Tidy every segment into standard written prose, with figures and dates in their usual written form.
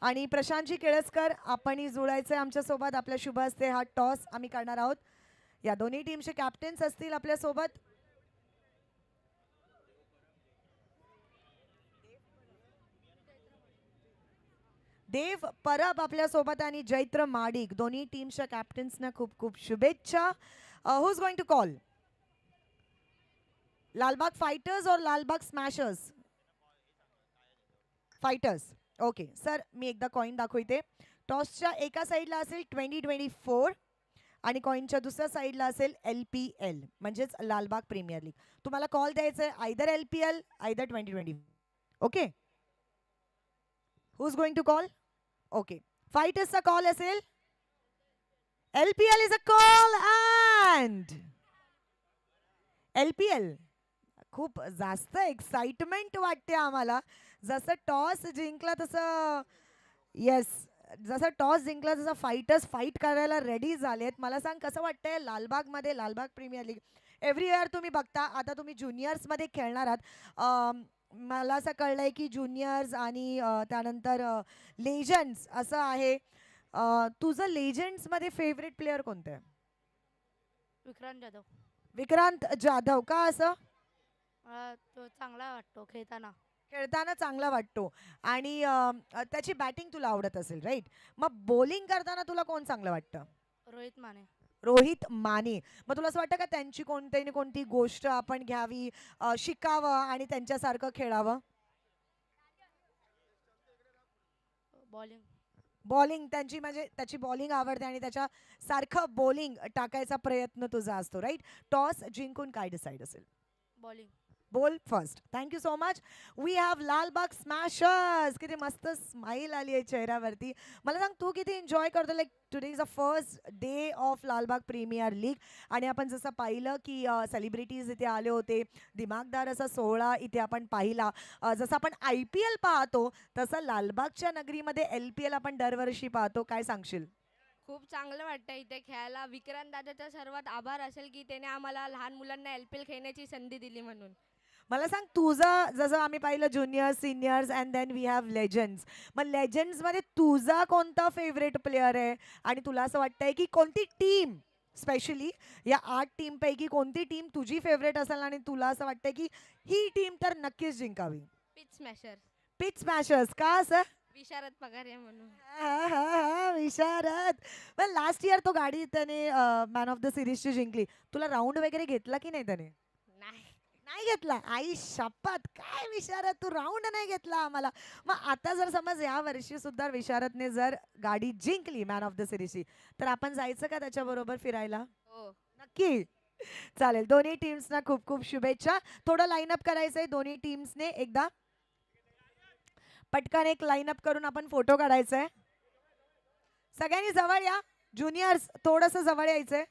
आणि प्रशांतजी केळसकर आपणही जुळायचं आमच्यासोबत. आपल्या शुभ हस्ते हा टॉस आम्ही करणार आहोत. या दोन्ही टीमचे कॅप्टन्स असतील आपल्यासोबत. देव परब आपल्यासोबत आणि जैत्र माडिक दोन्ही टीमच्या कॅप्टन्सना खूप खूप शुभेच्छा. Who is going to call? Lalbaug fighters और Lalbaug smashers? Fighters. Okay sir, मी एकदा कॉइन दाखवते. टॉसच्या एका साईडला असेल 2024 आणि कॉइनच्या दुसऱ्या साईडला असेल LPL म्हणजेच लालबाग प्रीमियर लीग. तुम्हाला कॉल द्यायचा आहे either LPL either 2020. Okay, who is going to call? Okay, फाइटर्सचा कॉल असेल. LPL is a call and LPL. खूप जास्त एक्साइटमेंट वाटते आम्हाला. जसं टॉस जिंकला तसं, येस, जसं टॉस जिंकला तसं फाइटर्स फाईट करायला रेडी झालेत. मला सांग कसं वाटतंय लालबागमध्ये Lalbaug premier league? Every year तुम्ही बघता, आता तुम्ही ज्युनियर्समध्ये खेळणार आहात. मला असं कळलंय की ज्युनियर्स आणि त्यानंतर लेजंड्स असं आहे. तुझं लेजंड्समध्ये फेवरेट प्लेअर कोणतं आहे? विक्रांत जाधव. विक्रांत जाधव. का असं? तो चांगला वाटतो खेळताना. खेळताना चांगला वाटतो आणि त्याची बॅटिंग तुला आवडत असेल, राईट? मग बॉलिंग करताना तुला कोण चांगलं वाटतं? रोहित माने. रोहित माने. मग तुला असं वाटतं का त्यांची कोणती ना कोणती गोष्ट आपण घ्यावी, शिकावं आणि त्यांच्यासारखं खेळावं? बॉलिंग. बॉलिंग त्यांची, म्हणजे त्याची बॉलिंग आवडते आणि त्याच्या सारखं बॉलिंग टाकायचा प्रयत्न तुझा असतो, राईट? टॉस जिंकून काय डिसाईड असेल? Bowling. Bowl first. Thank you so much. We have Lalbaug smashers. किती मस्त स्माईल आली आहे चेहऱ्यावरती. मला सांग, तू किती एन्जॉय करतो? Like today is a first day of Lalbaug premier league आणि आपण जसं पाहिलं की सेलिब्रिटीज इथे आले होते. दिमागदार असा सोहळा इथे आपण पाहिला. जसं आपण IPL पाहतो तसं लालबागच्या नगरीमध्ये LPL आपण दरवर्षी पाहतो. काय सांगशील? खूप चांगलं वाटतं इथे खेळायला. विक्रांत दादाचा सर्वात आभार असेल की त्याने आम्हाला लहान मुलांना LPL खेळण्याची संधी दिली म्हणून. मला सांग, तुझं जसं आम्ही पाहिलं juniors, seniors and then we have legends. मग लेजंड्समध्ये तुझा कोणता फेवरेट प्लेअर आहे? आणि तुला असं वाटतंय की कोणती टीम स्पेशली या 8 टीमपैकी कोणती टीम तुझी फेवरेट असेल आणि तुला असं वाटतंय की ही टीम तर नक्कीच जिंकावी? Pitch smasher. Pitch smashers. का असं? विशारद पगारे म्हणून. हा हा हा, विशारद. पण लास्ट इयर तो गाडी त्याने मॅन ऑफ द सिरीजची जिंकली. तुला राऊंड वगैरे घेतला की नाही त्याने? नाही. नाही घेतला. आई शपथ, काय विशारद, तू राऊंड नाही घेतला आम्हाला. मग आता जर समज या वर्षी सुद्धा विशारदने जर गाडी जिंकली मॅन ऑफ द सिरीजची, तर आपण जायचं का त्याच्याबरोबर फिरायला? हो. नक्की. चालेल. दोन्ही टीम्सना खूप खूप शुभेच्छा. थोडं लाईनअप करायचंय दोन्ही टीम्सने. एकदा पटकन एक लाईनअप करून आपण फोटो काढायचंय. सगळ्यांनी जवळ या. ज्युनियर्स थोडंसं जवळ यायचंय.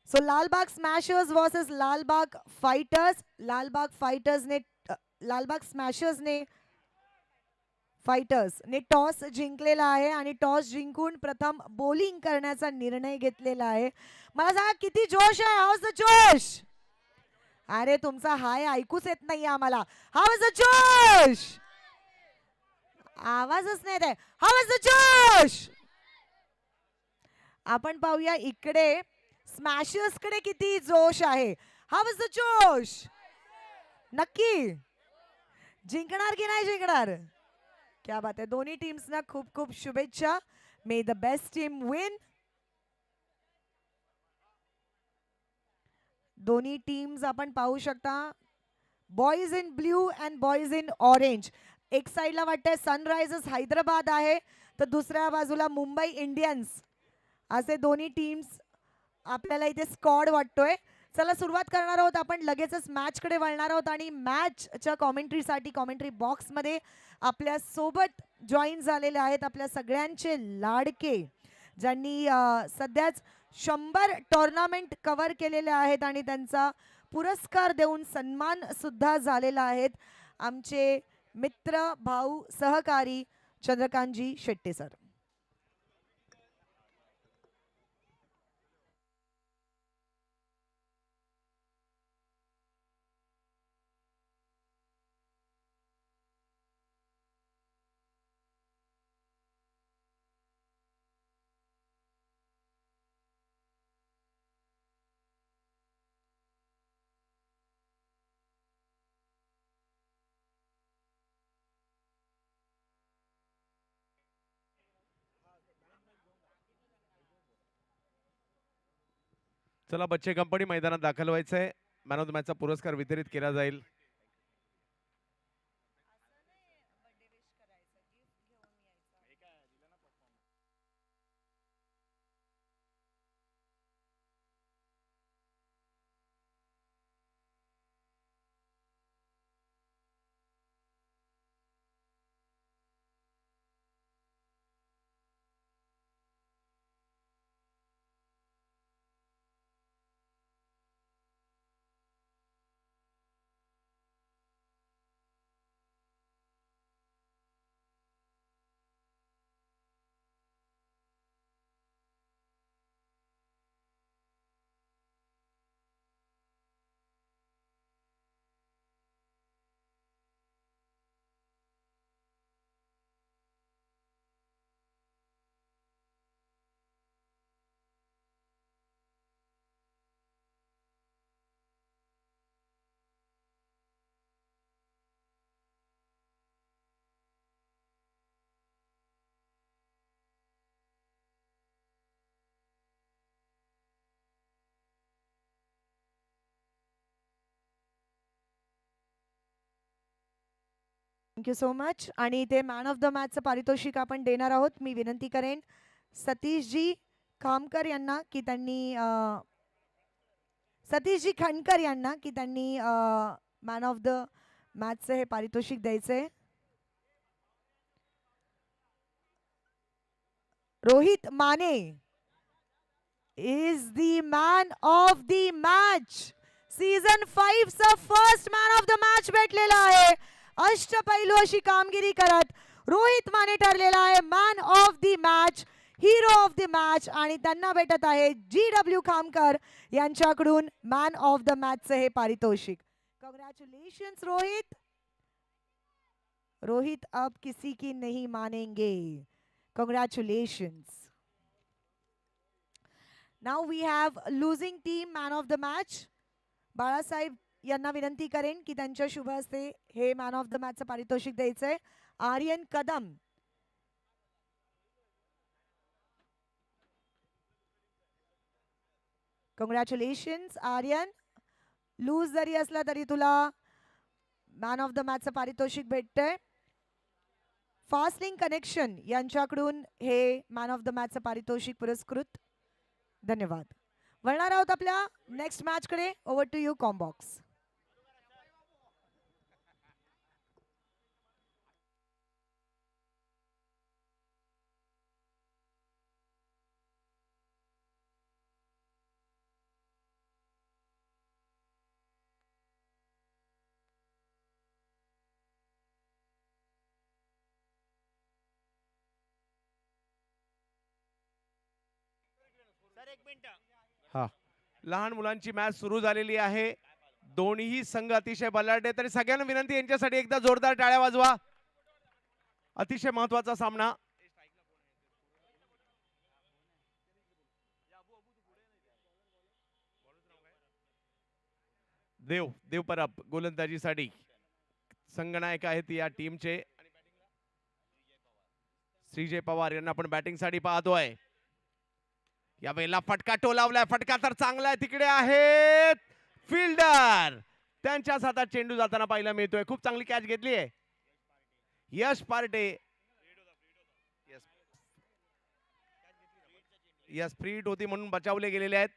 So Lalbaug smashers versus Lalbaug fighters. Lalbaug फाइटर्सने लालबाग स्मॅशर्सने फाइटर्सने टॉस जिंकलेला आहे आणि टॉस जिंकून प्रथम बॉलिंग करण्याचा निर्णय घेतलेला आहे. मला सांगा किती जोश आहे? हाऊ इज द जोश? अरे तुमचा हाय ऐकूच येत नाही आम्हाला. हाऊ इज द जोश? आवाजच नाही आहे. हाऊ इज द जोश? आपण पाहूया इकडे स्मॅशर्स कडे किती जोश आहे. हाऊ इज द जोश? नक्की जिंकणार की नाही जिंकणार? क्या बात आहे. दोन्ही टीम्सना खूप खूप शुभेच्छा. मे द बेस्ट टीम विन. दोन्ही टीम्स आपण पाहू शकता. Boys in blue and boys in orange. एक साईडला वाटतंय सनरायझर्स हैदराबाद आहे, तर दुसऱ्या बाजूला मुंबई इंडियन्स. असे दोन्ही टीम्स आपल्याला इथे स्क्वॉड वाटतोय. चला सुरुवात करणार आहोत आपण. लगेचच मॅचकडे वळणार आहोत आणि मॅचच्या कॉमेंट्रीसाठी कॉमेंट्री बॉक्समध्ये आपल्या सोबत जॉईन झालेले आहेत आपल्या सगळ्यांचे लाडके, ज्यांनी सध्याच 100 टुर्नामेंट कव्हर केलेले आहेत आणि त्यांचा पुरस्कार देऊन सन्मान सुद्धा झालेला आहेत. आमचे मित्र, भाऊ, सहकारी चंद्रकांतजी शेट्टे सर. चला बच्चे कंपनी मैदानात दाखल व्हायचंय. मॅन ऑफ द मॅचचा पुरस्कार वितरित केला जाईल. Thank you so much. आणि ते मॅन ऑफ द मॅचचं पारितोषिक आपण देणार आहोत. मी विनंती करेन सतीशजी खामकर यांना की त्यांनी सतीशजी खणकर यांना की त्यांनी मॅन ऑफ द मॅचचं हे पारितोषिक द्यायचंय. Rohit Mane is the man of the match. Season 5 चा first man of the match भेटलेला आहे. अष्टपैलू अशी कामगिरी करत रोहित माने ठरलेला आहे man of the match, hero of the match. आणि त्यांना भेटत आहे GW खामकर यांच्याकडून मॅन ऑफ द मॅचचं हे पारितोषिक. कॉंग्रॅच्युलेशन्स रोहित. रोहित अब किसी की नहीं मानेंगे. Congratulations. Now we have losing team man of the match. Balasaheb यांना विनंती करेन की त्यांच्या शुभ हस्ते हे मॅन ऑफ द मॅचचं पारितोषिक द्यायचंय. आर्यन कदम. कॉंग्रॅच्युलेशन्स आर्यन. लूज जरी असला तरी तुला मॅन ऑफ द मॅचचं पारितोषिक भेटतंय. फास्ट लिंक कनेक्शन यांच्याकडून हे मॅन ऑफ द मॅचचं पारितोषिक पुरस्कृत. धन्यवाद. वळणार आहोत आपल्या नेक्स्ट मॅच कडे. ओव्हर टू यू कॉम्बॉक्स. हा, लहान मुलांची मॅच सुरू झालेली आहे. दोन्ही संघ अतिशय बलाढ्य आहेत. तरी सगळ्यांना विनंती यांच्यासाठी एकदा जोरदार टाळ्या वाजवा. अतिशय महत्वाचा सामना. देव परब गोलंदाजीसाठी संघनायक आहेत या टीमचे. श्रीजय पवार यांना आपण बॅटिंगसाठी पाहतोय. यावेळेला फटका टोलावलाय. फटका तर चांगला आहे. तिकडे आहेत फिल्डर. त्यांच्या हातात चेंडू जाताना पाहायला मिळतोय. खूप चांगली कॅच घेतली आहे यश पार्टे. यस, फ्री हिट होती म्हणून बचावले गेलेले आहेत.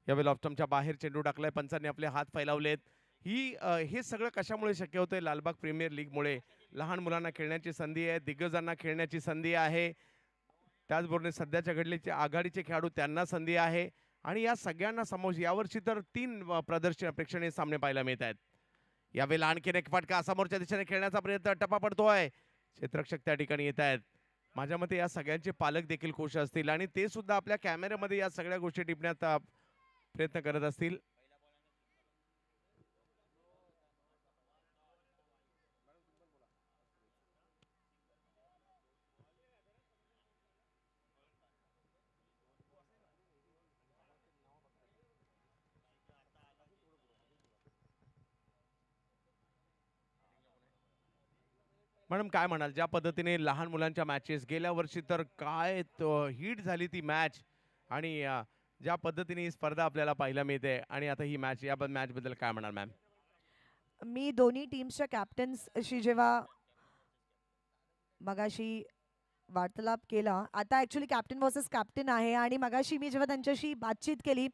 यावेळेला ऑफ्टमच्या बाहेर चेंडू टाकलाय. पंचांनी आपले हात फैलावलेत. हे सगळं कशामुळे शक्य होतंय? लालबाग प्रीमियर लीगमुळे. लहान मुलांना खेळण्याची संधी आहे, दिग्गजांना खेळण्याची संधी आहे, त्याचबरोबर सध्याच्या घडलेले आघाडीचे खेळाडू त्यांना संधी आहे. आणि या सगळ्यांना समोर यावर्षी तर 3 प्रदर्शन प्रेक्षणीय सामने पाहायला मिळत आहेत. यावेळेला आणखीन एक फटका समोरच्या दिशेने खेळण्याचा प्रयत्न टप्पा पडतोय. क्षेत्ररक्षक त्या ठिकाणी येत आहेत. माझ्या मते या सगळ्यांचे पालक देखील खुश असतील आणि ते सुद्धा आपल्या कॅमेऱ्यामध्ये या सगळ्या गोष्टी टिपण्यात प्रयत्न करत असतील. मॅडम काय म्हणाल, ज्या पद्धतीने लहान मुलांच्या मॅचेस गेल्या वर्षी तर काय हिट झाली ती मॅच, आणि ज्या पद्धतीने ही स्पर्धा आपल्याला पाहायला मिळते, आणि आता ही मॅच, या मॅच बद्दल काय म्हणाल मॅम? मी दोन्ही टीम्सच्या कॅप्टन्सशी जेव्हा मगाशी वार्तालाप केला, आता ॲक्च्युली कॅप्टन वर्सेस कॅप्टन आहे, आणि मगाशी मी जेव्हा त्यांच्याशी बातचीत केली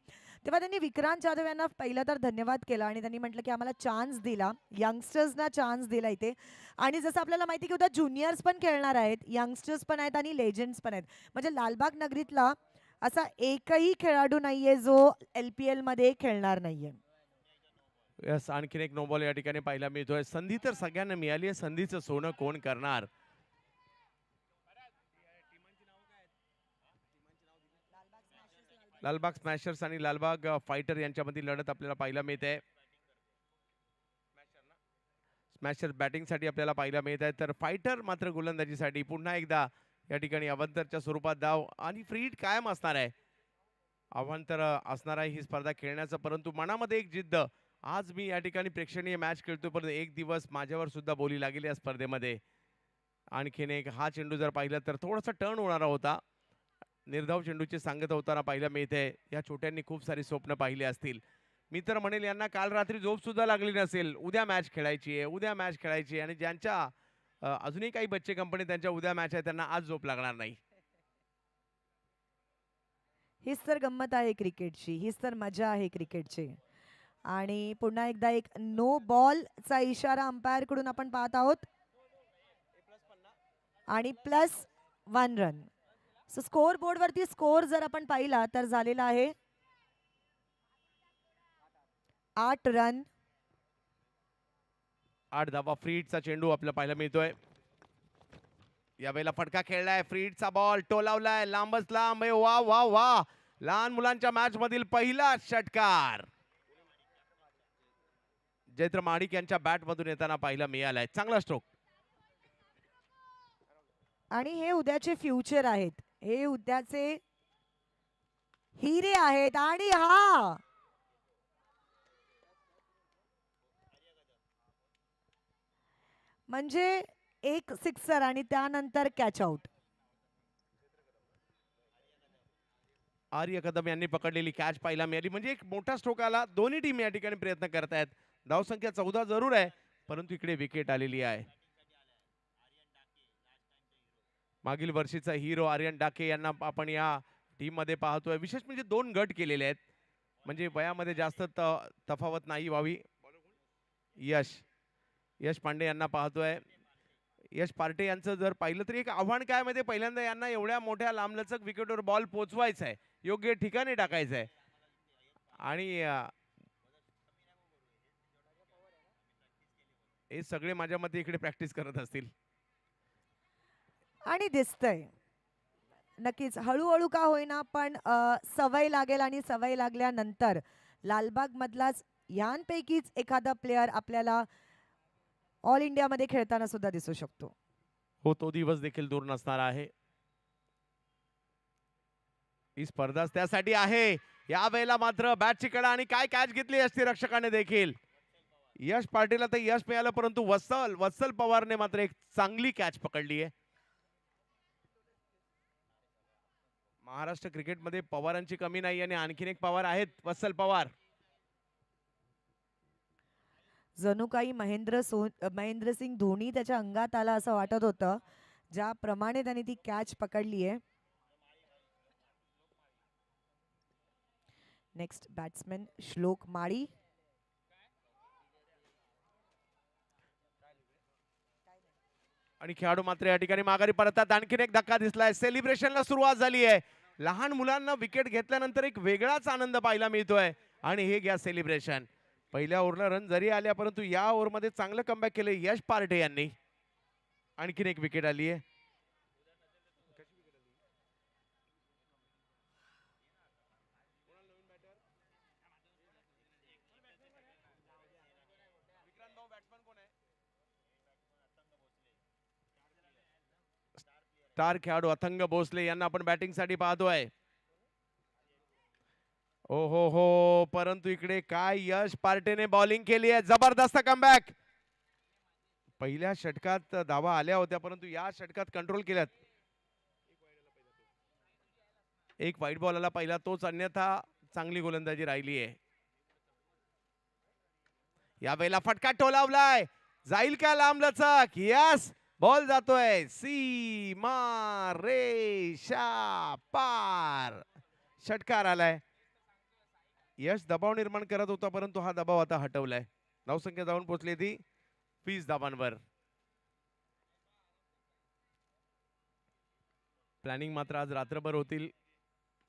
तेव्हा त्यांनी विक्रांत जाधव यांना पहिलं तर धन्यवाद केला, आणि त्यांनी म्हटलं की आम्हाला चान्स दिला, यंगस्टर्सना चान्स दिला इथे. आणि जसं आपल्याला माहिती की उद्या ज्युनियर्स पण खेळणार आहेत, यंगस्टर्स पण आहेत आणि लेजंड्स पण आहेत. म्हणजे लालबाग नगरीतला असा एकही खेळाडू नाहीये जो LPL मध्ये खेळणार नाहीये. यस, आणखीन एक नो बॉल या ठिकाणी पाहायला मिळतोय. संधी तर सगळ्यांना मिळाली आहे, संधीचं सोनं कोण करणार? लालबाग स्मॅशर्स आणि लालबाग फायटर यांच्यामधील लढत आपल्याला पाहायला मिळते. स्मॅशर बॅटिंगसाठी आपल्याला पाहायला मिळत आहे, तर फायटर मात्र गोलंदाजीसाठी. पुन्हा एकदा या ठिकाणी अवंतरच्या स्वरूपात धाव आणि फ्री हिट कायम असणार आहे. अवांतर असणार आहे ही स्पर्धा खेळण्याचं, परंतु मनामध्ये एक जिद्द. आज मी या ठिकाणी प्रेक्षणीय मॅच खेळतोय, परंतु एक दिवस माझ्यावर सुद्धा बोली लागेल या स्पर्धेमध्ये. आणखीन एक हा चेंडू जर पाहिला तर थोडासा टर्न होणारा होता. निर्धाव चेंडूची सांगत होताना पाहायला मिळते. या छोट्यांनी खूप सारी स्वप्न पाहिली असतील. मी तर म्हणेल यांना काल रात्री झोप सुद्धा लागली नसेल. उद्या मॅच खेळायची आहे, उद्या मॅच खेळायची आहे, आणि ज्यांच्या अजूनही काही बच्चे कंपनी त्यांच्या उद्या मॅच आहे, त्यांना आज झोप लागणार नाही. हीच तर गंमत आहे क्रिकेटची, हीच तर मजा आहे क्रिकेटची. आणि पुन्हा एकदा एक नो बॉलचा इशारा अंपायर कडून आपण पाहत आहोत, आणि +1 रन. सो स्कोर बोर्डवरती स्कोर जर आपण पाहिला तर झालेला आहे 8 रन. 8 धावा. फ्री हिटचा चेंडू आपल्याला पाहायला मिळतोय. यावेळेला फटका खेळलाय, फ्री हिटचा बॉल टोलावलाय, लांबच लांब. वा वा वा, लहान मुलांच्या मॅच मधील पहिला षटकार जयत्र माडिक यांच्या बॅट मधून येताना पाहायला मिळालाय. चांगला स्ट्रोक. आणि हे उद्याचे फ्युचर आहेत, हे उद्याचे हिरे आहेत. आणि हा म्हणजे एक सिक्सर आणि त्यानंतर कॅच आउट. आर्य कदम यांनी पकडलेली कॅच पाहायला मिळाली. म्हणजे एक मोठा स्ट्रोक आला. दोन्ही टीम या ठिकाणी प्रयत्न करतायत. धावसंख्या 14 जरूर आहे, परंतु इकडे विकेट आलेली आहे. मागील वर्षीचा हिरो आर्यन डाके यांना आपण या टीम मध्ये पाहतोय. विशेष म्हणजे 2 गट केलेले आहेत, म्हणजे वयामध्ये जास्त तफावत नाही व्हावी. यश पांडे यांना पाहतोय. यश पार्टे यांचं जर पाहिलं तर एक आव्हान काय माहिती, पहिल्यांदा यांना एवढ्या मोठ्या लांबलचक विकेटवर बॉल पोहोचवायचा आहे, योग्य ठिकाणी टाकायचा आहे. आणि हे सगळे माझ्या मते इकडे प्रॅक्टिस करत असतील. आणि दिसतंय नक्कीच हळूहळू का होईना, पण सवय लागेल, आणि सवय लागल्यानंतर लालबाग मधलाच यांपैकीच एखादा प्लेअर आपल्याला ऑल इंडियामध्ये खेळताना सुद्धा दिसू शकतो. हो, तो दिवस देखील दूर नसणार आहे. ही स्पर्धा त्यासाठी आहे. या वेळेला मात्र बॅटची कडा, आणि काय कॅच घेतली असती रक्षकाने देखील. यश पाटीलला तर यश मिळालं, परंतु वत्सल पवारने मात्र एक चांगली कॅच पकडली आहे. महाराष्ट्र क्रिकेटमध्ये पवारांची कमी नाही, आणि आणखीन एक पवार आहेत, वत्सल पवार. जणू काही महेंद्रसिंग धोनी त्याच्या अंगात आला असं वाटत होतं, ज्याप्रमाणे त्याने ती कॅच पकडली आहे. नेक्स्ट बॅट्समॅन श्लोक माळी. आणि खेळाडू मात्र या ठिकाणी माघारी परततात. आणखीन एक धक्का दिसलाय. सेलिब्रेशनला सुरुवात झाली आहे. लहान मुलांना विकेट घेतल्यानंतर एक वेगळाच आनंद पाहायला मिळतोय. आणि हे घ्या सेलिब्रेशन. पहिल्या ओव्हरला रन जरी आल्या, परंतु या ओव्हरमध्ये चांगलं कमबॅक केले यश पार्टे यांनी. आणखीन एक विकेट आली आहे. स्टार खेळाडू अथंग भोसले यांना आपण बॅटिंग साठी पाहतोय. ओ हो, परंतु इकडे काय यश पार्टेने बॉलिंग केली आहे. जबरदस्त कमबॅक. पहिल्या षटकात धावा आल्या होत्या, परंतु या षटकात कंट्रोल केल्यात. एक व्हाईट बॉल आला पहिला तोच, अन्यथा चांगली गोलंदाजी राहिली आहे. यावेळेला फटका टोलावलाय, जाईल का लांब लचक? यस, बॉल जातोय सीमा रेषा पार. षटकार आलाय. यश दबाव निर्माण करत होता, परंतु हा दबाव आता हटवलाय. धावसंख्या जाऊन पोहोचली ती 20 धावांवर. प्लॅनिंग मात्र आज रात्रभर होतील.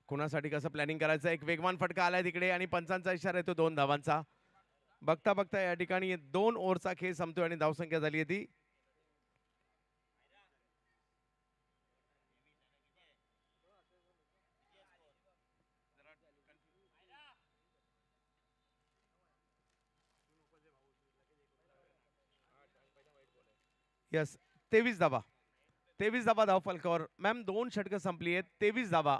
कुणासाठी कसं प्लॅनिंग करायचं. एक वेगवान फटका आलाय तिकडे आणि पंचांचा इशारा येतो 2 धावांचा. बघता बघता या ठिकाणी 2 ओव्हरचा खेळ संपतोय आणि धावसंख्या झाली आहे ती 23 धावा. 23 धावा धाव फलकावर. मॅम 2 षटकं संपली आहेत. 23 धावा.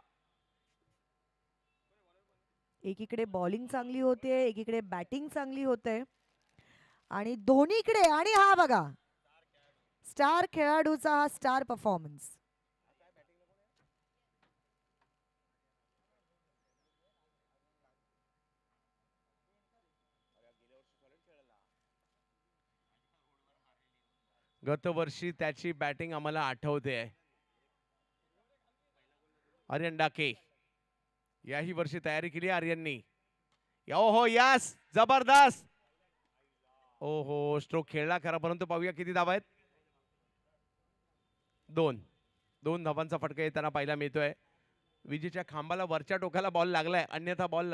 एकीकडे बॉलिंग चांगली होते, एकीकडे बॅटिंग चांगली होते आणि दोन्हीकडे. आणि हा बघा स्टार खेळाडूचा हा स्टार परफॉर्मन्स. गत वर्षी त्याची बॅटिंग आम्हाला आठवते आहे. आर्यन डाके याही वर्षी तयारी केली आर्यननी. हो यास जबरदस्त. ओहो, स्ट्रोक खेळला खरा, परंतु पाहूया किती धावा आहेत. 2 धावांचा फटका येताना पाहायला मिळतोय. विजेच्या खांबाला वरच्या टोकाला बॉल लागलाय, अन्यथा बॉल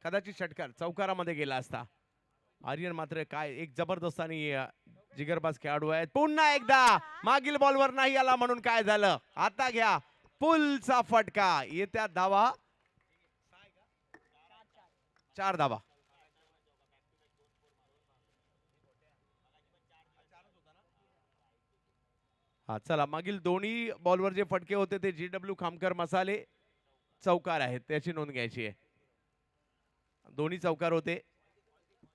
कदाचित षटकार चौकारामध्ये गेला असता. आर्यन मात्र काय एक जबरदस्त आणि जिगरबाज खेळाडू आहेत. पुन्हा एकदा मागील बॉलवर नाही आला म्हणून काय झालं. आता घ्या पुलचा फटका. येत्या धावा 4 धावा. हा चला, मागील दोन्ही बॉलवर जे फटके होते ते GW खामकर मसाले चौकार आहेत, त्याची नोंद घ्यायची आहे. दोन्ही चौकार होते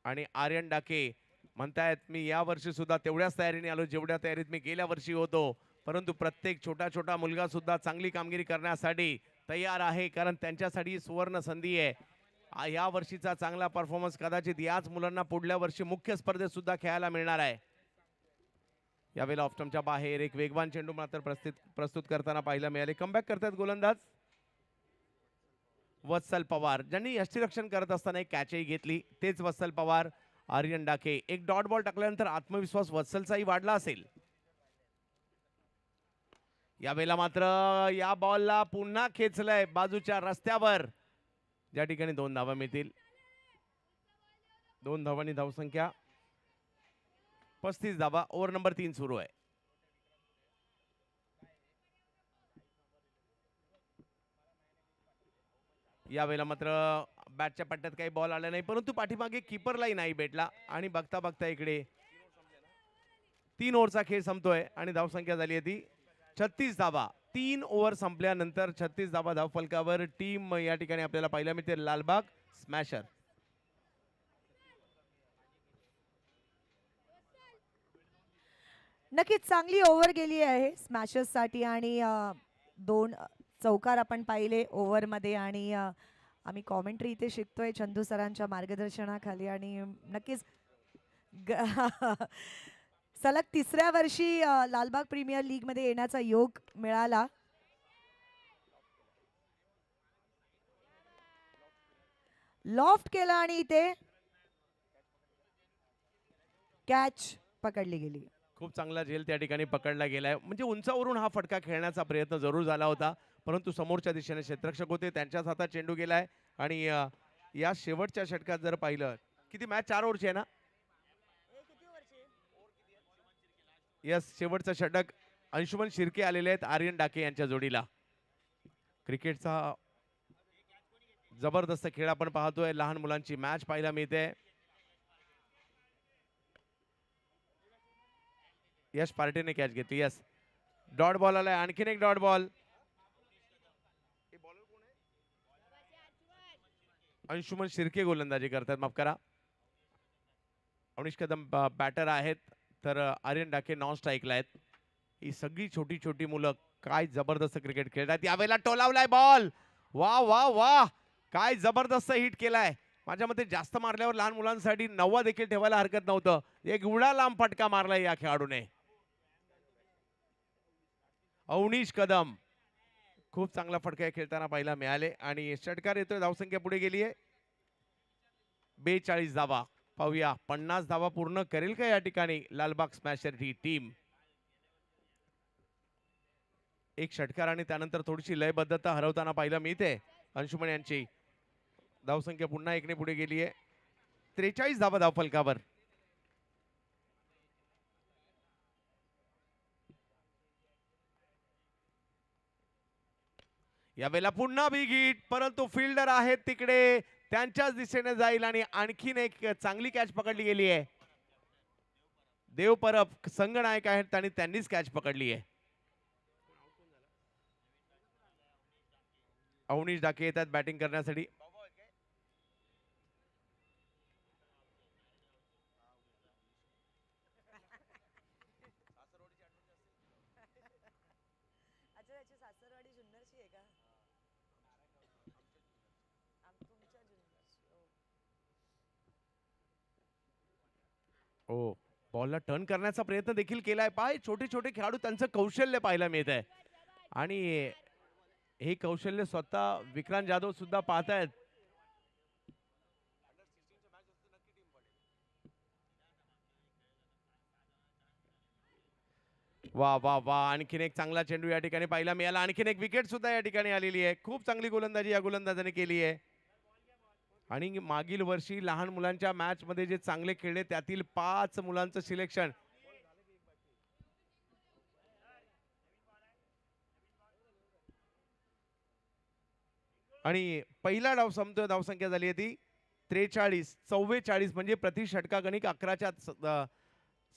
आणि आर्यन डाके म्हणतायत मी या वर्षी सुद्धा तेवढ्याच तयारीने आलो जेवढ्या तयारीत मी गेल्या वर्षी होतो. परंतु प्रत्येक छोटा छोटा मुलगा सुद्धा चांगली कामगिरी करण्यासाठी तयार आहे, कारण त्यांच्यासाठी सुवर्ण संधी आहे. या वर्षीचा चांगला परफॉर्मन्स कदाचित याच मुलांना पुढल्या वर्षी मुख्य स्पर्धेत सुद्धा खेळायला मिळणार आहे. यावेळेला ऑफस्टंपच्या बाहेर एक वेगवान चेंडू मात्र प्रस्तुत करताना पाहायला मिळाले. कमबॅक करतात गोलंदाज वत्सल पवार, ज्यांनी यष्टीरक्षण करत असताना एक कॅचही घेतली. तेच वत्सल पवार. आर्यन डाके एक डॉट बॉल टाकल्यानंतर आत्मविश्वास वत्सलचाही वाढला असेल. यावेळेला मात्र या बॉलला पुन्हा खेचलंय बाजूच्या रस्त्यावर, ज्या ठिकाणी 2 धावा मिळतील. 2 धावांनी धावसंख्या 35 धावा. ओव्हर नंबर 3 सुरू आहे. यावेळेला मात्र बॅटच्या पट्ट्यात काही बॉल आला नाही, परंतु पाठीमागे कीपरलाही नाही भेटला आणि बघता बघता इकडे 3 ओव्हरचा खेळ संपतोय आणि धावसंख्या झाली आहे ती 36 धावा. 3 ओव्हर संपल्यानंतर 36 धावा धाव फलकावर. टीम या ठिकाणी आपल्याला पाहायला मिळते लालबाग स्मॅशर. नक्कीच चांगली ओव्हर गेली आहे स्मॅशर्स साठी आणि 2 चौकार आपण पाहिले ओव्हर मध्ये आणि आम्ही कॉमेंट्री इथे शिकतोय चंदू सरांच्या मार्गदर्शनाखाली आणि नक्कीच सलग 3ऱ्या वर्षी लालबाग प्रीमियर लीग मध्ये येण्याचा योग मिळाला. लॉफ्ट केला आणि इथे कॅच पकडली गेली. खूप चांगला झेल त्या ठिकाणी पकडला गेलाय. म्हणजे उंचावरून हा फटका खेळण्याचा प्रयत्न जरूर झाला होता, परंतु समोरच्या दिशेने क्षेत्ररक्षक होते, त्यांच्याच हातात चेंडू गेलाय. आणि या शेवटच्या षटकात जर पाहिलं, किती मॅच 4 ओव्हरची आहे ना. यस, शेवटचं षटक अंशुमन शिर्के आलेले आहेत आर्यन डाके यांच्या जोडीला. क्रिकेटचा जबरदस्त खेळ आपण पाहतोय. लहान मुलांची मॅच पाहायला मिळते. यश पार्टीने कॅच घेतली. यस, डॉट बॉल आलाय, आणखीन एक डॉट बॉल. अंशुमन शिर्के गोलंदाजी करतात, माफ करा. अवनीश कदम बॅटर आहेत, तर आर्यन डाके नॉन स्ट्राईकला आहेत. ही सगळी छोटी छोटी मुलं काय जबरदस्त क्रिकेट खेळतात. यावेळेला टोलावलाय बॉल. वा वा वा, काय जबरदस्त हिट केलाय. माझ्या मते जास्त मारल्यावर लहान मुलांसाठी 9 देखील ठेवायला हरकत नव्हतं. एक एवढा लांब फटका मारलाय या खेळाडूने. अवनीश कदम खूप चांगला फटका खेळताना पाहायला मिळाले आणि षटकार येतोय. धावसंख्या पुढे गेली आहे 42 धावा. पाहूया 50 धावा पूर्ण करेल का या ठिकाणी लालबाग स्मॅशर ही टीम. एक षटकार आणि त्यानंतर थोडीशी लयबद्धता हरवताना पाहायला मिळते अंशुमन यांची. धावसंख्या पुन्हा 1 ने पुढे गेली आहे. 43 धावा धावफलकावर. यावेळेला पुन्हा बिग हिट, परंतु फिल्डर आहेत तिकडे, त्यांच्याच दिशेने जाईल आणि आणखीन एक चांगली कॅच पकडली गेली आहे. देव परब संघनायक आहेत आणि त्यांनीच कॅच पकडली आहे. अवनीश डाके येतात बॅटिंग करण्यासाठी. हो, बॉलला टर्न करण्याचा प्रयत्न देखील केलाय. पाय छोटे छोटे खेळाडू त्यांचं कौशल्य पाहायला मिळत आहे आणि हे कौशल्य स्वतः विक्रांत जाधव सुद्धा पाहतायत. वा वा वा, आणखीन एक चांगला चेंडू या ठिकाणी पाहायला मिळाला. आणखीन एक विकेट सुद्धा या ठिकाणी आलेली आहे. खूप चांगली गोलंदाजी या गोलंदाजाने केली आहे. आणि मागील वर्षी लहान मुलांच्या मॅच मध्ये जे चांगले खेळले त्यातील 5 मुलांचं सिलेक्शन. आणि पहिला डाव संपतोय. धावसंख्या झाली आहे ती 43. 44 म्हणजे प्रति षटकागणिक 11च्या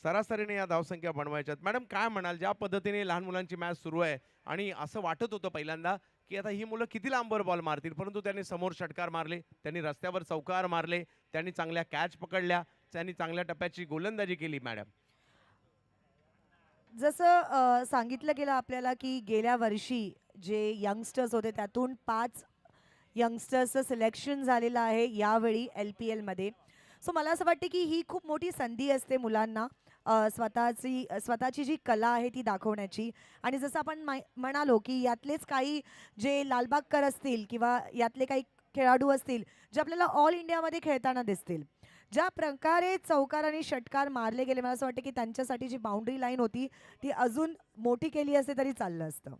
सरासरीने या धावसंख्या बनवायच्यात. मॅडम काय म्हणाल, ज्या पद्धतीने लहान मुलांची मॅच सुरू आहे आणि असं वाटत होतं पहिल्यांदा की आता ही मुलं किती लांबवर बॉल मारतील, परंतु त्यांनी समोर षटकार मारले, त्यांनी रस्त्यावर चौकार मारले, त्यांनी चांगल्या कॅच पकडल्या, त्यांनी चांगल्या टप्प्याची गोलंदाजी केली. मॅडम जसं सांगितलं गेलं आपल्याला की गेल्या वर्षी जे यंगस्टर्स होते त्यातून 5 यंगस्टर्सचं सिलेक्शन झालेलं आहे यावेळी LPL मध्ये. सो मला असं वाटतं की ही खूप मोठी संधी असते मुलांना स्वतःची जी कला आहे ती दाखवण्याची. आणि जसं आपण म्हणालो की यातलेच काही जे लालबागकर असतील किंवा यातले काही खेळाडू असतील जे आपल्याला ऑल इंडियामध्ये खेळताना दिसतील, ज्या प्रकारे चौकार आणि षटकार मारले गेले, मला असं वाटतं की त्यांच्यासाठी जी बाउंड्री लाईन होती ती अजून मोठी केली असते तरी चाललं असतं.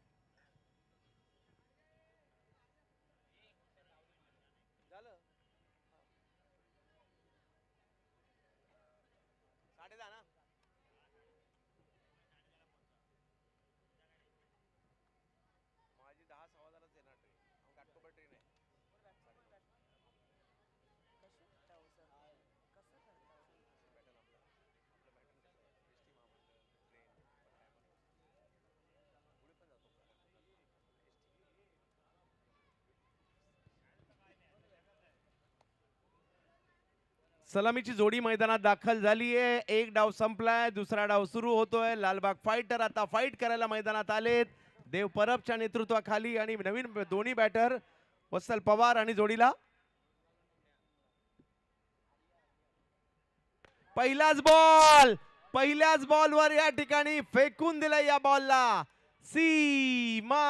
सलामीची जोडी मैदानात दाखल झाली आहे. एक डाव संपलाय, दुसरा डाव सुरू होतोय. लालबाग फायटर आता फाईट करायला मैदानात आलेत देव परबच्या नेतृत्वाखाली. आणि नवीन दोन्ही बॅटर वत्सल पवार आणि जोडीला पहिल्याच बॉलवर या ठिकाणी फेकून दिलंय या बॉलला. सीमा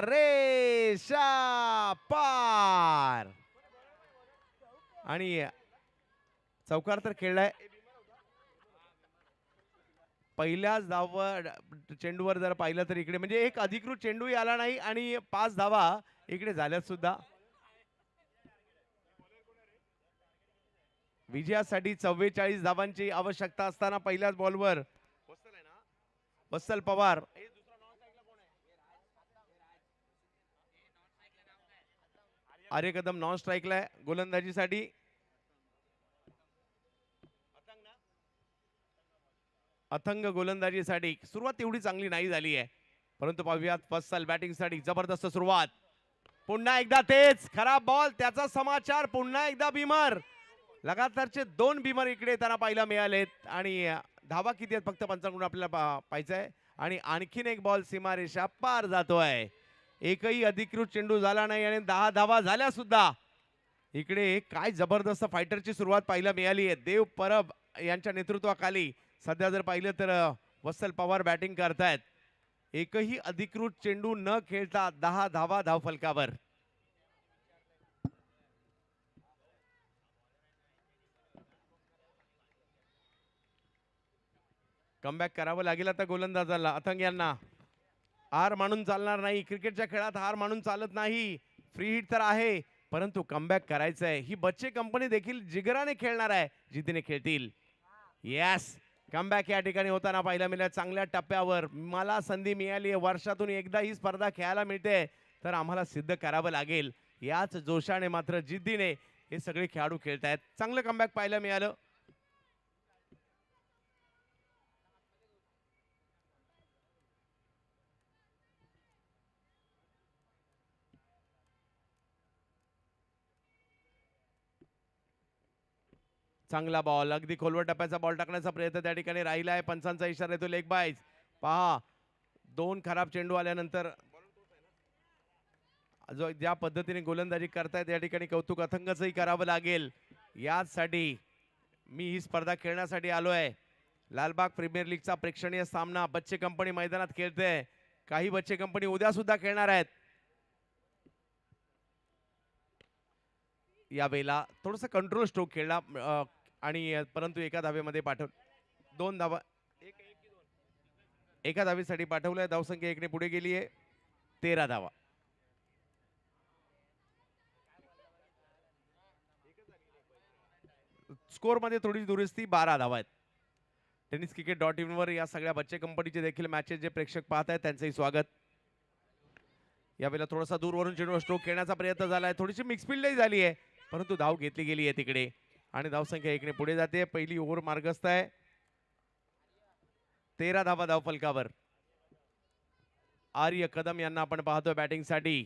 रेषा पार. आणि चौकार तर खेळलाय. पहिल्याच धावा चेंडूवर जर पाहिलं तर इकडे म्हणजे एक अधिकृत चेंडूही आला नाही आणि 5 धावा इकडे झाल्यात सुद्धा. विजयासाठी 44 धावांची आवश्यकता असताना पहिल्याच बॉलवर वत्सल पवार. आर्य कदम नॉन स्ट्राईकला आहे गोलंदाजीसाठी. अथंग गोलंदाजीसाठी सुरुवात एवढी चांगली नाही झाली आहे, परंतु पाहूयात वत्सल बॅटिंगसाठी जबरदस्त सुरुवात. पुन्हा एकदा तेच खराब बॉल, त्याचा समाचार. पुन्हा एकदा बिमर. लगातारचे 2 बिमर इकडे त्यांना पाहायला मिळालेत आणि धावा किती आहेत फक्त पंचांकडून आपल्याला पाहायचं आहे. आणि आणखीन एक बॉल सीमारेषा पार जातोय. एकही अधिकृत चेंडू झाला नाही आणि 10 धावा झाल्या सुद्धा. इकडे काय जबरदस्त फायटरची सुरुवात पाहायला मिळाली आहे. देव परब यांच्या नेतृत्वाखाली सध्या जर पाहिलं तर वत्सल पवार बॅटिंग करतायत. एकही अधिकृत चेंडू न खेळता 10 धावा धावफलकावर. कमबॅक करावं लागेल आता गोलंदाजाला अथंग यांना. हार मानून चालणार नाही. क्रिकेटच्या खेळात हार मानून चालत नाही. फ्री हिट तर आहे परंतु कमबॅक करायचं आहे. ही बच्चे कंपनी देखील जिगराने खेळणार आहे. जिद्दीने खेळतील. यस, कमबॅक या ठिकाणी होताना पाहायला मिळालं. चांगल्या टप्प्यावर मला संधी मिळाली आहे. वर्षातून एकदा ही स्पर्धा खेळायला मिळते तर आम्हाला सिद्ध करावं लागेल. याच जोशाने मात्र जिद्दीने हे सगळे खेळाडू खेळतायत. चांगलं कमबॅक पाहायला मिळालं. चांगला बॉल, अगदी खोलवर टप्प्याचा बॉल टाकण्याचा प्रयत्न त्या ठिकाणी राहिला आहे. पंचांचा इशारा येतो लेग बाईज. पहा, 2 खराब चेंडू आल्यानंतर जो ज्या पद्धतीने गोलंदाजी करतायत या ठिकाणी कौतुक अथंगचंही करावं लागेल. याचसाठी मी ही स्पर्धा खेळण्यासाठी आलोय. लालबाग प्रीमियर लीगचा प्रेक्षणीय सामना बच्चे कंपनी मैदानात खेळते. काही बच्चे कंपनी उद्या सुद्धा खेळणार आहेत. यावेळेला थोडंसं कंट्रोल स्ट्रोक खेळला आणि परंतु एका धावेमध्ये पाठव 2 धावा एका धावेसाठी पाठवलंय. धावसंख्या 1 ने पुढे गेली आहे. 13 धावा. स्कोर मध्ये थोडी दुरुस्ती, 12 धावा आहेत. टेनिस क्रिकेट .in वर या सगळ्या बच्चे कंपनीचे देखील मॅचेस जे प्रेक्षक पाहत आहेत त्यांचंही स्वागत. यावेळेला थोडासा दूरवरून चेंडू स्ट्रोक खेळण्याचा प्रयत्न झालाय. थोडीशी मिक्स फील्डही झाली आहे परंतु धाव घेतली गेली आहे तिकडे आणि धावसंख्या 1 ने पुढे जाते. पहिली ओव्हर मार्गस्थ आहे. 13 धावा धावफलकावर. आर्य कदम यांना आपण पाहतोय बॅटिंगसाठी.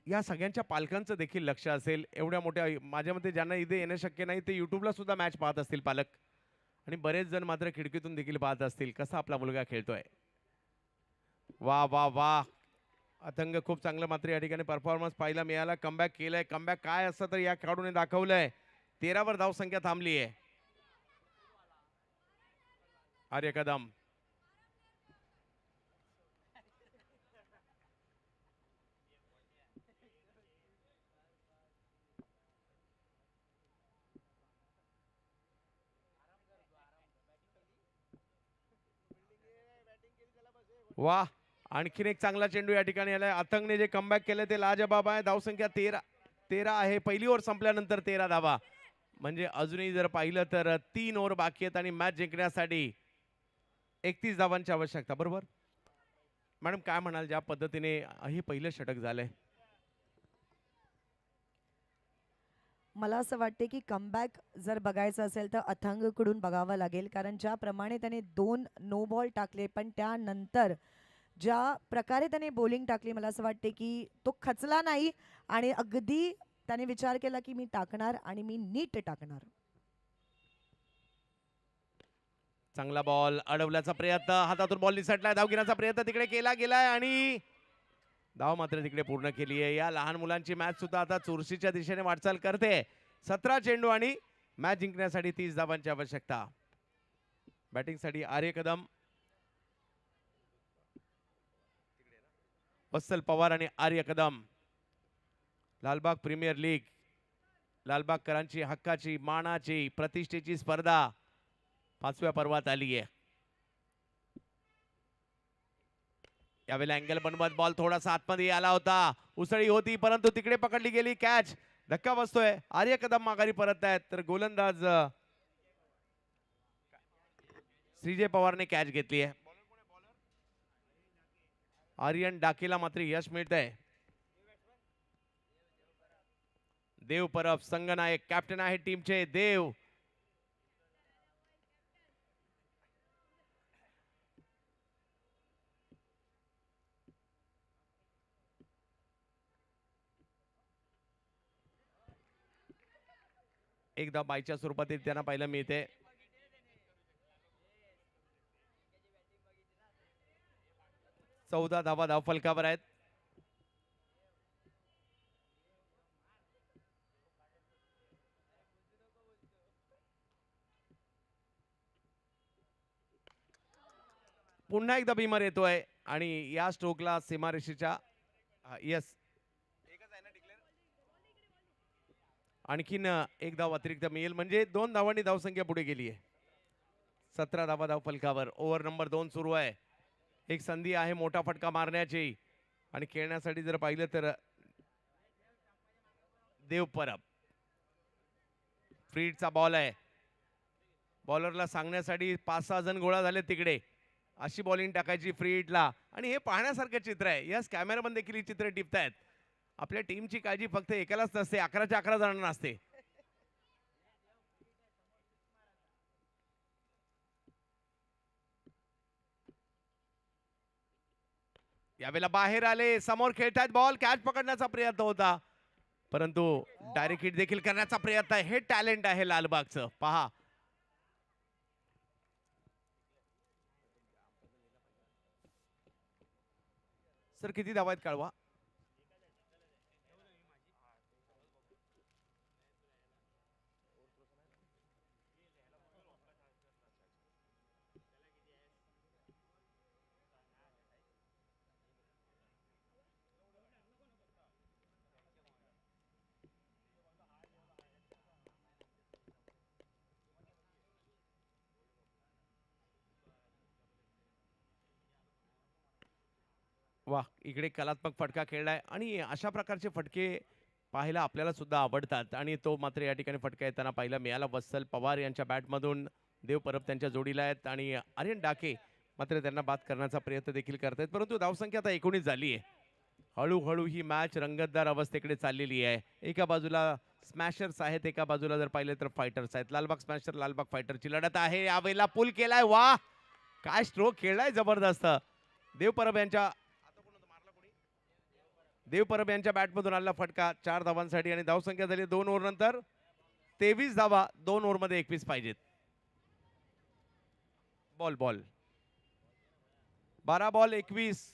या सगळ्यांच्या पालकांचं देखील लक्ष असेल. एवढ्या मोठ्या माझ्या मते ज्यांना इथे येणं शक्य नाही ते युट्यूबला सुद्धा मॅच पाहत असतील पालक आणि बरेच जण मात्र खिडकीतून देखील पाहत असतील कसा आपला मुलगा खेळतोय. वा वा वा, अथंग खूप चांगलं मात्र या ठिकाणी परफॉर्मन्स पाहायला मिळाला. कमबॅक केलंय. कमबॅक काय असतं तर या खेळाडूने दाखवलंय. 13 वर धावसंख्या थांबली आहे. आर्य कदम वा, आणखीन एक चांगला चेंडू या ठिकाणी आलाय. अथंगने जे कमबॅक केले ते लाजबाब आहे. धावसंख्या 13 आहे. पहिली ओव्हर संपल्यानंतर 13 धावा म्हणजे अजूनही जर पाहिलं तर 3 ओव्हर बाकी आहेत आणि मॅच जिंकण्यासाठी 31 धावांची आवश्यकता. बरोबर मॅडम, काय म्हणाल ज्या पद्धतीने हे पहिलं षटक झालंय? मला असं वाटते की कमबॅक जर बघायचं असेल तर अथंगकडून बघावं लागेल कारण ज्याप्रमाणे त्याने 2 नो बॉल टाकले पण त्यानंतर ज्या प्रकारे त्याने बॉलिंग टाकली मला असं वाटते की तो खचला नाही आणि अगदी त्याने विचार केला की मी टाकणार आणि मी नीट टाकणार. चांगला बॉल अडवल्याचा प्रयत्न, हातातून बॉल निसटलाय. धाव घेण्याचा प्रयत्न तिकडे केला गेलाय आणि धाव मात्र तिकडे पूर्ण केली आहे. या लहान मुलांची मॅच सुद्धा आता चुरशीच्या दिशेने वाटचाल करते. 17 चेंडू आणि मॅच जिंकण्यासाठी 30 धावांची आवश्यकता. बॅटिंगसाठी आर्य कदम, वत्सल पवार आणि आर्य कदम. लालबाग प्रीमियर लीग, लालबागकरांची हक्काची मानाची प्रतिष्ठेची स्पर्धा 5व्या पर्वात आली आहे. यावेळेला अँगल बनवत बॉल थोडासा आतमध्ये आला होता. उसळी होती परंतु तिकडे पकडली गेली. कॅच. धक्का बसतोय. आर्य कदम माघारी परत आहेत तर गोलंदाज श्रीजय पवारने कॅच घेतली आहे. आर्यन डाकेला मात्र यश मिळतंय. देव परब संघनायक कॅप्टन आहे टीमचे. देव एकदा बायच्या स्वरूपात त्यांना पाहायला मिळते. 14 धावा धावफलकावर आहेत. पुन्हा एकदा बीमर येतोय आणि या स्ट्रोकला सीमारेषेच्या यस आणखीन एक धाव अतिरिक्त मिळेल म्हणजे 2 धावांनी धावसंख्या पुढे गेली आहे. 17 धावा धावफलकावर. ओव्हर नंबर 2 सुरू आहे. एक संधी आहे मोठा फटका मारण्याची आणि खेळण्यासाठी जर पाहिलं तर देव परब फ्रीडचा बॉल आहे. बॉलरला सांगण्यासाठी 5-6 जण गोळा झाले तिकडे. अशी बॉलिंग टाकायची फ्री हिटला आणि हे पाहण्यासारखं चित्र आहे. यस कॅमेरामध्ये देखील ही चित्र टिपतायत. आपल्या टीमची काळजी फक्त एकालाच नसते, 11च्या 11 जणांना असते. यावेळेला बाहेर आले, समोर खेळतायत बॉल, कॅच पकडण्याचा प्रयत्न होता परंतु डायरेक्ट हिट देखील करण्याचा प्रयत्न आहे. हे टॅलेंट आहे लालबागचं. पहा सर किती धावा आहेत कळवा. वा इकडे कलात्मक फटका खेळलाय आणि अशा प्रकारचे फटके पाहायला आपल्याला सुद्धा आवडतात आणि तो मात्र या ठिकाणी फटका येताना पाहायला मिळाला. वत्सल पवार यांच्या बॅटमधून. देव परब त्यांच्या जोडीला आहेत आणि आर्यन डाके मात्र त्यांना बाद करण्याचा प्रयत्न देखील करतायत परंतु धावसंख्या आता 19 झाली आहे. हळूहळू ही मॅच रंगतदार अवस्थेकडे चाललेली आहे. एका बाजूला स्मॅशर्स आहेत, एका बाजूला जर पाहिलं तर फायटर्स आहेत. लालबाग स्मॅशर लालबाग फायटरची लढत आहे. यावेळेला पुल केलाय. वा काय स्ट्रोक खेळलाय जबरदस्त. देव परब यांच्या देव परब यांच्या बॅटमधून आलेला फटका 4 धावांसाठी आणि धावसंख्या झाली 2 ओव्हर नंतर 23 धावा. 2 ओव्हरमध्ये 21 पाहिजेत. Ball ball 12 ball 21.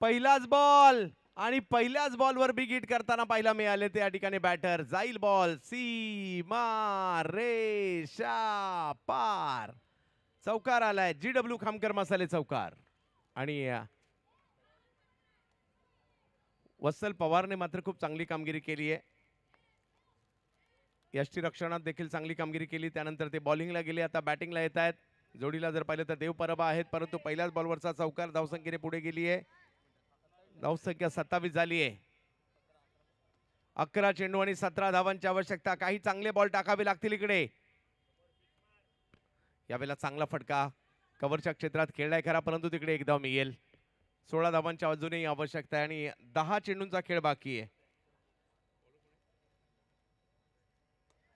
पहिलाच बॉल आणि पहिल्याच बॉलवर बिग हिट करताना पाहायला मिळाले ते या ठिकाणी बॅटर. जाईल बॉल सीमा रेषा पार. चौकार आलाय. GW खामकर मसाले चौकार आणि वत्सल पवारने मात्र खूप चांगली कामगिरी केली आहे. यष्टीरक्षणात देखील चांगली कामगिरी केली. त्यानंतर ते बॉलिंगला गेले, आता बॅटिंगला येत आहेत. जोडीला जर पाहिलं तर देव परब आहेत परंतु पहिल्याच बॉलवरचा चौकार धावसंख्येने पुढे गेली आहे. धावसंख्या 27 झाली आहे. 11 चेंडू आणि 17 धावांची आवश्यकता. काही चांगले बॉल टाकावे लागतील इकडे. यावेळेला चांगला फटका कव्हरच्या क्षेत्रात खेळलाय खरा परंतु तिकडे एक धाव मिळेल. 16 धावांच्या अजूनही आवश्यकता आहे आणि 10 चेंडूंचा खेळ बाकी आहे.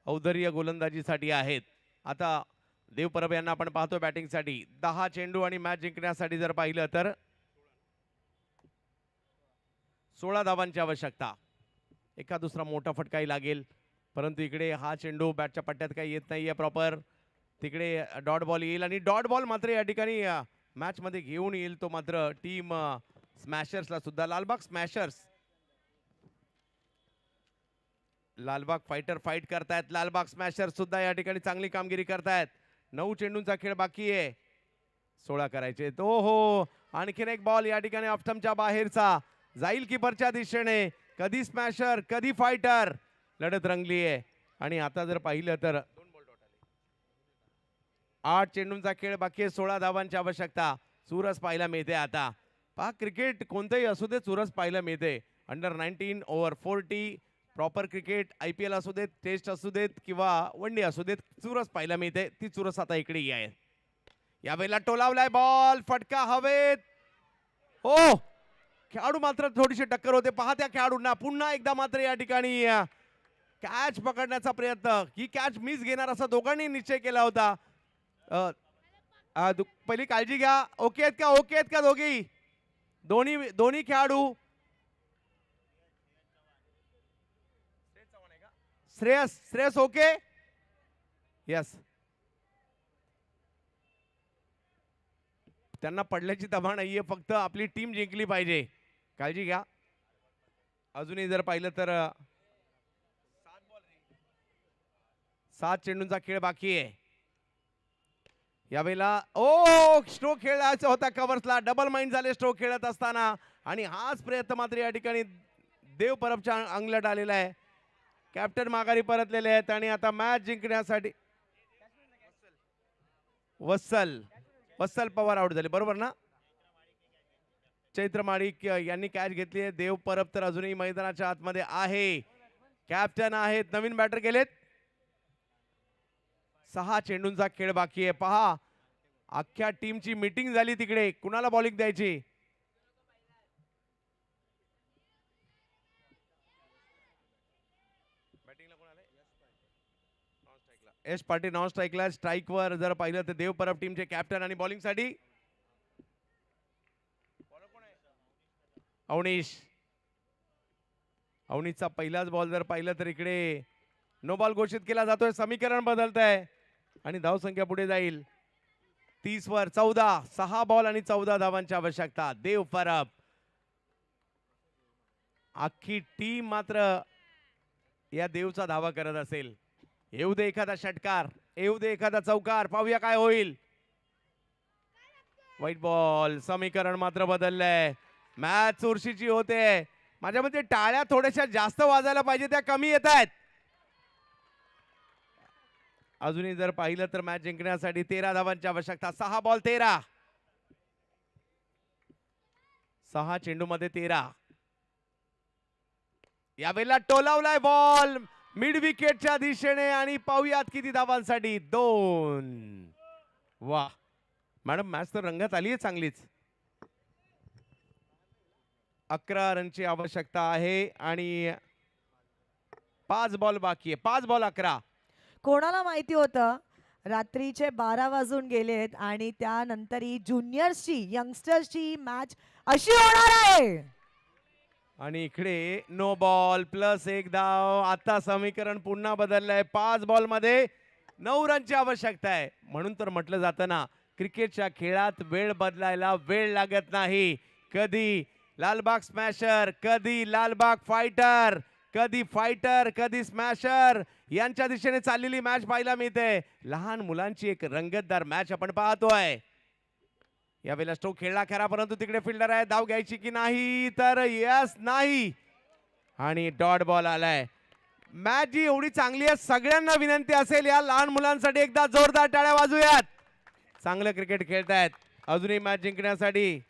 औदर्य गोलंदाजीसाठी आहेत. आता देव परब यांना आपण पाहतो बॅटिंगसाठी. 10 चेंडू आणि मॅच जिंकण्यासाठी जर पाहिलं तर 16 धावांची आवश्यकता. एका दुसरा मोठा फटकाही लागेल परंतु इकडे हा चेंडू बॅटच्या पट्ट्यात काही येत नाहीये प्रॉपर. तिकडे डॉट बॉल येईल आणि डॉट बॉल मात्र या ठिकाणी मॅच मध्ये घेऊन येईल तो मात्र टीम स्मॅशर्सला सुद्धा. Lalbaug Smashers Lalbaug fighter fight करतायत. लालबाग स्मॅशर्स सुद्धा या ठिकाणी चांगली कामगिरी करतायत. 9 चेंडूंचा खेळ बाकी आहे. 16 करायचे. तो हो आणखीन एक बॉल या ठिकाणी ऑफस्टंपच्या बाहेरचा जाईल कीपरच्या दिशेने. कधी स्मॅशर कधी फायटर लढत रंगली आहे आणि आता जर पाहिलं तर 8 चेंडूंचा खेळ बाकी आहे. 16 धावांची आवश्यकता. चुरस पाहायला मिळते आता. पहा क्रिकेट कोणतंही असू दे चुरस पाहायला मिळते. Under 19 over 40 proper cricket IPL असू देत, टेस्ट असू देत किंवा वन डे असू देत, चुरस पाहायला मिळते. ती चुरस आता इकडे आहे. यावेळेला टोलावलाय बॉल, फटका हवेत. हो, खेळाडू मात्र थोडीशी टक्कर होते. पहा त्या खेळाडूंना पुन्हा एकदा मात्र या ठिकाणी कॅच पकडण्याचा प्रयत्न. ही कॅच मिस घेणार असा दोघांनी निश्चय केला होता. पहिली काळजी घ्या. ओके आहेत का? ओके आहेत का दोघी? दोन्ही खेळाडू. श्रेयस ओके? यस. त्यांना पडल्याची तबा नाहीये, फक्त आपली टीम जिंकली पाहिजे. काळजी घ्या. अजूनही जर पाहिलं तर 7 चेंडूंचा खेळ बाकी आहे. यावेळेला स्ट्रोक खेळायचा होता कव्हर्सला. डबल माइंड झाले स्ट्रोक खेळत असताना आणि हाच प्रयत्न मात्र या ठिकाणी देव परबच्या अंगलट आलेला आहे. कॅप्टन माघारी परतलेले आहेत आणि आता मॅच जिंकण्यासाठी वत्सल पवार आउट झाले, बरोबर ना? चैत्र माडिक यांनी कॅच घेतली आहे. देव परब तर अजूनही मैदानाच्या आतमध्ये आहे. कॅप्टन आहेत. नवीन बॅटर गेलेत. 6 चेंडूंचा खेळ बाकी आहे. पहा, अख्ख्या टीमची मीटिंग झाली तिकडे, कुणाला बॉलिंग द्यायची. एस पाटील नॉन स्ट्राईकला. स्ट्राईकवर जर पाहिलं तर देव परब टीमचे कॅप्टन आणि बॉलिंग साठी अवनीशचा पहिलाच बॉल जर पाहिलं तर इकडे नो बॉल घोषित केला जातोय. समीकरण बदलत आहे आणि धावसंख्या पुढे जाईल 30 वर. 14. 6 बॉल आणि 14 धावांची आवश्यकता. देव परब, अख्खी टीम मात्र या देवचा धावा करत असेल. येऊ दे एखादा षटकार, येऊ दे एखादा चौकार, पाहूया काय होईल. White ball. समीकरण मात्र बदललंय. मॅच चुरशीची होते. माझ्या मते टाळ्या थोड्याशा जास्त वाजायला पाहिजे, त्या कमी येत आहेत. अजूनही जर पाहिलं तर मॅच जिंकण्यासाठी 13 धावांची आवश्यकता. 6 बॉल 13. 6 चेंडू मध्ये 13. यावेळेला टोलावलाय बॉल मिड विकेटच्या दिशेने आणि पाहूयात किती धावांसाठी. 2. वा मॅडम, मॅच तर रंगात आली आहे चांगलीच. 11 रनची आवश्यकता आहे आणि 5 बॉल बाकी आहे. 5 बॉल 11. कोणाला माहिती होतं रात्रीचे 12 वाजून गेलेत आणि त्यानंतरही ज्युनियर्सची, यंगस्टर्सची मॅच अशी होणार आहे. आणि इकडे नो बॉल प्लस 1 धाव. आता समीकरण पुन्हा बदललंय. 5 बॉल मध्ये 9 रनची आवश्यकता आहे. म्हणून तर म्हटलं जातं ना, क्रिकेटच्या खेळात वेळ बदलायला वेळ लागत नाही. कधी लालबाग स्मॅशर, कधी लालबाग फायटर, कधी फायटर, कधी स्मॅशर यांच्या दिशेने चाललेली मॅच पाहायला मिळते. लहान मुलांची एक रंगतदार मॅच आपण पाहतोय. यावेळेला स्ट्रोक खेळला खरा, परंतु तिकडे फिल्डर आहे. धाव घ्यायची की नाही, तर यस नाही आणि डॉट बॉल आलाय. मॅच जी एवढी चांगली आहे, सगळ्यांना विनंती असेल या लहान मुलांसाठी एकदा जोरदार टाळ्या वाजूयात. चांगलं क्रिकेट खेळतायत. अजूनही मॅच जिंकण्यासाठी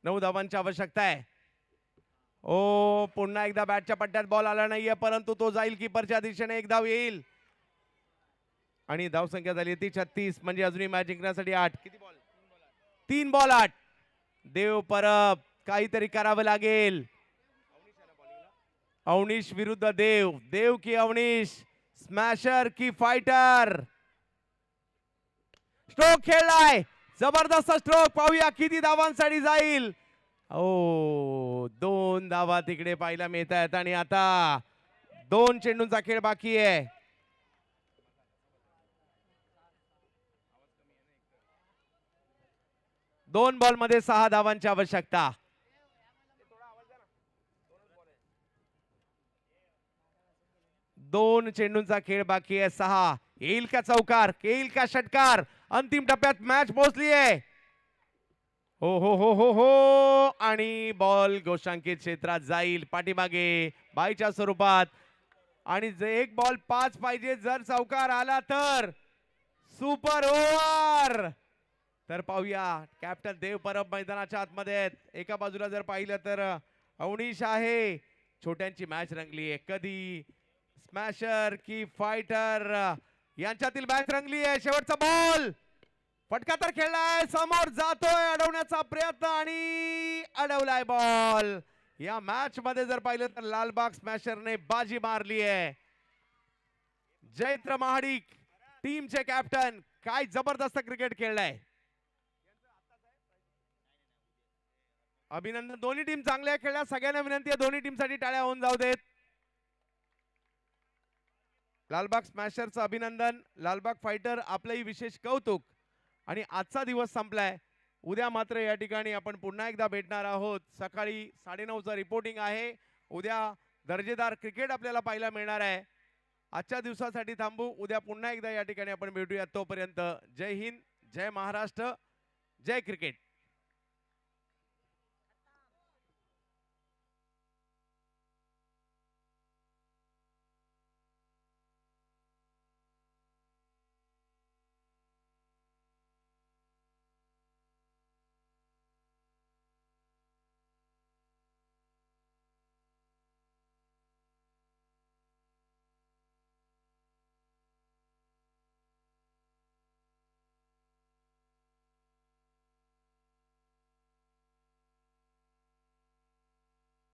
9 धावांची आवश्यकता आहे. पुन्हा एकदा बॅटच्या पट्ट्यात बॉल आला नाहीये, परंतु तो जाईल कीपरच्या दिशेने. 1 धाव येईल आणि धाव संख्या झाली ती 36. म्हणजे अजूनही मॅच जिंकण्यासाठी 8. किती बॉल? 3 बॉल 8. देव परब, काहीतरी करावं लागेल. अवनीश विरुद्ध देव. देव की अवनीश, स्मॅशर की फायटर. स्ट्रोक खेळलाय, जबरदस्त स्ट्रोक. पाहूया किती धावांसाठी जाईल. 2 धावा तिकडे पाहायला मिळत आहेत आणि आता 2 चेंडूंचा खेळ बाकी आहे. 2 बॉल मध्ये 6 धावांची आवश्यकता. 2 चेंडूंचा खेळ बाकी आहे. 6. येईल का चौकार, येईल का षटकार? अंतिम टप्प्यात मॅच पोहोचली आहे. हो हो हो हो हो आणि बॉल गोशांकित क्षेत्रात जाईल, पाठीमागे बाईच्या स्वरूपात. आणि एक बॉल 5 पाहिजे. जर चौकार आला तर सुपर ओव्हर. तर पाहूया कॅप्टन देव परब मैदानाच्या आतमध्ये आहेत. एका बाजूला जर पाहिलं तर अवनीश आहे. छोट्यांची मॅच रंगली आहे. कधी स्मॅशर की फायटर यांच्यातील मॅच रंगली आहे. शेवटचा बॉल फटका तर खेळलाय, समोर जातोय, अडवण्याचा प्रयत्न आणि अडवलाय बॉल. या मॅच मध्ये जर पाहिलं तर लालबाग स्मॅशरने बाजी मारली आहे. जयेंद्र महाडिक टीमचे कॅप्टन, काय जबरदस्त क्रिकेट खेळलाय. अभिनंदन, दोन्ही टीम चांगल्या खेळल्या. सगळ्यांना विनंती आहे दोन्ही टीम साठी टाळ्या होऊन जाऊ देत. लालबाग स्मॅशरचं अभिनंदन, लालबाग फायटर आपलंही विशेष कौतुक. आणि आजचा दिवस संपलाय. उद्या मात्र या ठिकाणी आपण पुन्हा एकदा भेटणार आहोत. सकाळी 9:30चं रिपोर्टिंग आहे. उद्या दर्जेदार क्रिकेट आपल्याला पाहायला मिळणार आहे. आजच्या दिवसासाठी थांबू. उद्या पुन्हा एकदा या ठिकाणी आपण भेटूया. तोपर्यंत जय हिंद, जय महाराष्ट्र, जय क्रिकेट.